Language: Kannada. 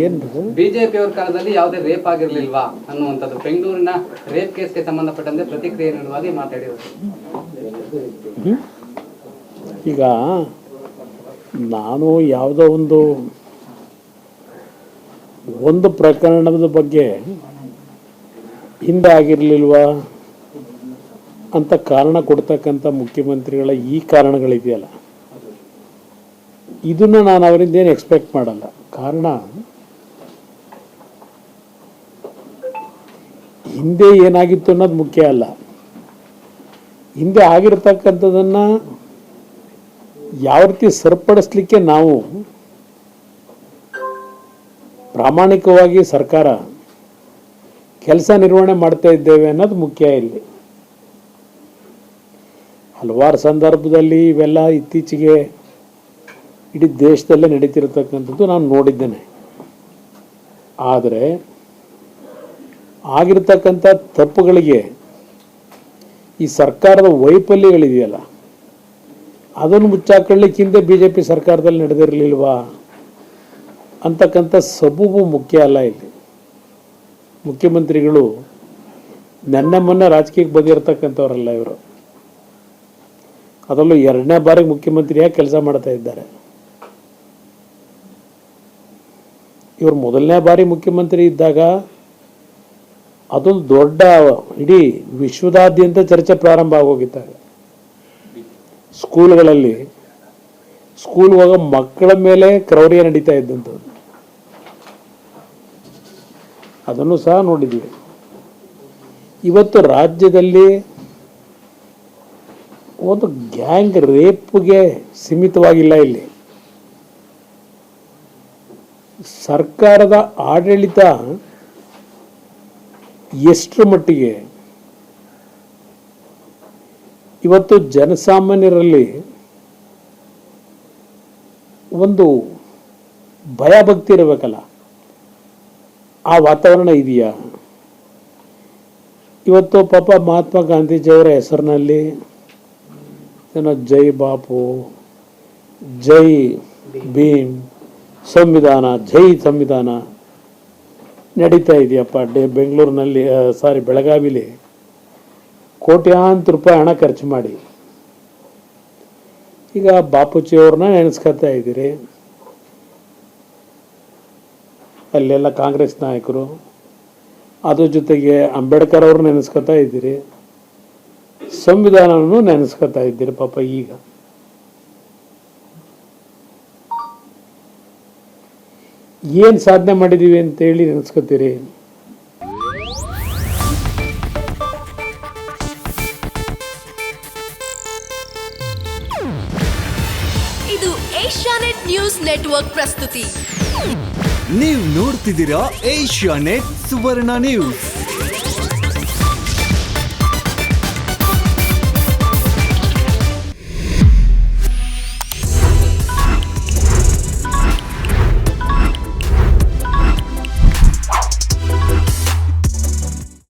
ಏನು ಬಿಜೆಪಿ ಅವ್ರ ಕಾಲದಲ್ಲಿ ಯಾವುದೇ ರೇಪ್ ಆಗಿರ್ಲಿಲ್ವಾ ಅನ್ನುವಂಥದ್ದು ಬೆಂಗಳೂರಿನ ರೇಪ್ ಕೇಸ್ಗೆ ಸಂಬಂಧಪಟ್ಟಂತೆ ಪ್ರತಿಕ್ರಿಯೆ ನೀಡುವಾಗಿ ಮಾತಾಡಿದರು. ಈಗ ನಾನು ಯಾವುದೋ ಒಂದು ಪ್ರಕರಣದ ಬಗ್ಗೆ ಹಿಂದೆ ಆಗಿರಲಿಲ್ವಾ ಅಂತ ಕಾರಣ ಕೊಡ್ತಕ್ಕಂಥ ಮುಖ್ಯಮಂತ್ರಿಗಳ ಈ ಕಾರಣಗಳಿದೆಯಲ್ಲ, ಇದನ್ನು ನಾನು ಅವರಿಂದ ಏನು ಎಕ್ಸ್ಪೆಕ್ಟ್ ಮಾಡಲ್ಲ. ಕಾರಣ ಹಿಂದೆ ಏನಾಗಿತ್ತು ಅನ್ನೋದು ಮುಖ್ಯ ಅಲ್ಲ, ಹಿಂದೆ ಆಗಿರ್ತಕ್ಕಂಥದ್ದನ್ನು ಯಾವ ರೀತಿ ಸರಿಪಡಿಸ್ಲಿಕ್ಕೆ ನಾವು ಪ್ರಾಮಾಣಿಕವಾಗಿ ಸರ್ಕಾರ ಕೆಲಸ ನಿರ್ವಹಣೆ ಮಾಡ್ತಾ ಇದ್ದೇವೆ ಅನ್ನೋದು ಮುಖ್ಯ. ಇಲ್ಲಿ ಹಲವಾರು ಸಂದರ್ಭದಲ್ಲಿ ಇವೆಲ್ಲ ಇತ್ತೀಚೆಗೆ ಇಡೀ ದೇಶದಲ್ಲೇ ನಡೀತಿರತಕ್ಕಂಥದ್ದು ನಾನು ನೋಡಿದ್ದೇನೆ. ಆದರೆ ಆಗಿರ್ತಕ್ಕಂಥ ತಪ್ಪುಗಳಿಗೆ ಈ ಸರ್ಕಾರದ ವೈಫಲ್ಯಗಳಿದೆಯಲ್ಲ, ಅದನ್ನು ಮುಚ್ಚಾಕೊಳ್ಳಿಕ್ಕೆ ಹಿಂದೆ BJP ಸರ್ಕಾರದಲ್ಲಿ ನಡೆದಿರಲಿಲ್ವಾ ಅಂತಕ್ಕಂಥ ಸಬೂಬು ಮುಖ್ಯ ಅಲ್ಲ. ಇಲ್ಲಿ ಮುಖ್ಯಮಂತ್ರಿಗಳು ಮೊನ್ನೆ ರಾಜಕೀಯಕ್ಕೆ ಬಂದಿರತಕ್ಕಂಥವರಲ್ಲ ಇವರು. ಅದರಲ್ಲೂ 2ನೇ ಬಾರಿಗೆ ಮುಖ್ಯಮಂತ್ರಿಯಾಗಿ ಕೆಲಸ ಮಾಡ್ತಾ ಇದ್ದಾರೆ. ಇವರು 1ನೇ ಬಾರಿ ಮುಖ್ಯಮಂತ್ರಿ ಇದ್ದಾಗ ಅದೊಂದು ದೊಡ್ಡ ಇಡೀ ವಿಶ್ವದಾದ್ಯಂತ ಚರ್ಚೆ ಪ್ರಾರಂಭ ಆಗೋಗಿದ್ದಾಗ ಸ್ಕೂಲ್ಗಳಲ್ಲಿ ಸ್ಕೂಲ್ ಹೋಗೋ ಮಕ್ಕಳ ಮೇಲೆ ಕ್ರೌರ್ಯ ನಡೀತಾ ಇದ್ದಂಥದ್ದು ಅದನ್ನು ಸಹ ನೋಡಿದ್ದೀವಿ. ಇವತ್ತು ರಾಜ್ಯದಲ್ಲಿ ಒಂದು ಗ್ಯಾಂಗ್ ರೇಪ್ಗೆ ಸೀಮಿತವಾಗಿಲ್ಲ. ಇಲ್ಲಿ ಸರ್ಕಾರದ ಆಡಳಿತ ಎಷ್ಟರ ಮಟ್ಟಿಗೆ ಇವತ್ತು ಜನಸಾಮಾನ್ಯರಲ್ಲಿ ಒಂದು ಭಯ ಭಕ್ತಿ ಇರಬೇಕಲ್ಲ, ಆ ವಾತಾವರಣ ಇದೆಯಾ? ಇವತ್ತು ಪಾಪ ಮಹಾತ್ಮ ಗಾಂಧೀಜಿಯವರ ಹೆಸರಿನಲ್ಲಿ ಏನೋ ಜೈ ಬಾಪು, ಜೈ ಭೀಮ್, ಸಂವಿಧಾನ, ಜೈ ಸಂವಿಧಾನ ನಡೀತಾ ಇದೆಯಪ್ಪ. ಬೆಂಗಳೂರಿನಲ್ಲಿ ಬೆಳಗಾವಿಲಿ ಕೋಟ್ಯಾಂತರ ರೂಪಾಯಿ ಹಣ ಖರ್ಚು ಮಾಡಿ ಈಗ ಬಾಪೂಜಿಯವ್ರನ್ನ ನೆನೆಸ್ಕೊತಾ ಇದ್ದೀರಿ. ಅಲ್ಲೆಲ್ಲ ಕಾಂಗ್ರೆಸ್ ನಾಯಕರು, ಅದ್ರ ಜೊತೆಗೆ ಅಂಬೇಡ್ಕರ್ ಅವ್ರು ನೆನೆಸ್ಕೊತಾ ಇದ್ದೀರಿ, ಸಂವಿಧಾನವನ್ನು ನೆನೆಸ್ಕೊತಾ ಇದ್ದೀರಿ. ಪಾಪ ಈಗ ಏನು ಸಾಧನೆ ಮಾಡಿದ್ದೀವಿ ಅಂತೇಳಿ ನೆನೆಸ್ಕೊತೀರಿ? ಇದು ಏಷ್ಯಾನೆಟ್ ನ್ಯೂಸ್ ನೆಟ್ವರ್ಕ್ ಪ್ರಸ್ತುತಿ. ನೀವು ನೋಡ್ತಿದ್ದೀರಾ ಏಷ್ಯಾನೆಟ್ ಸುವರ್ಣ ನ್ಯೂಸ್.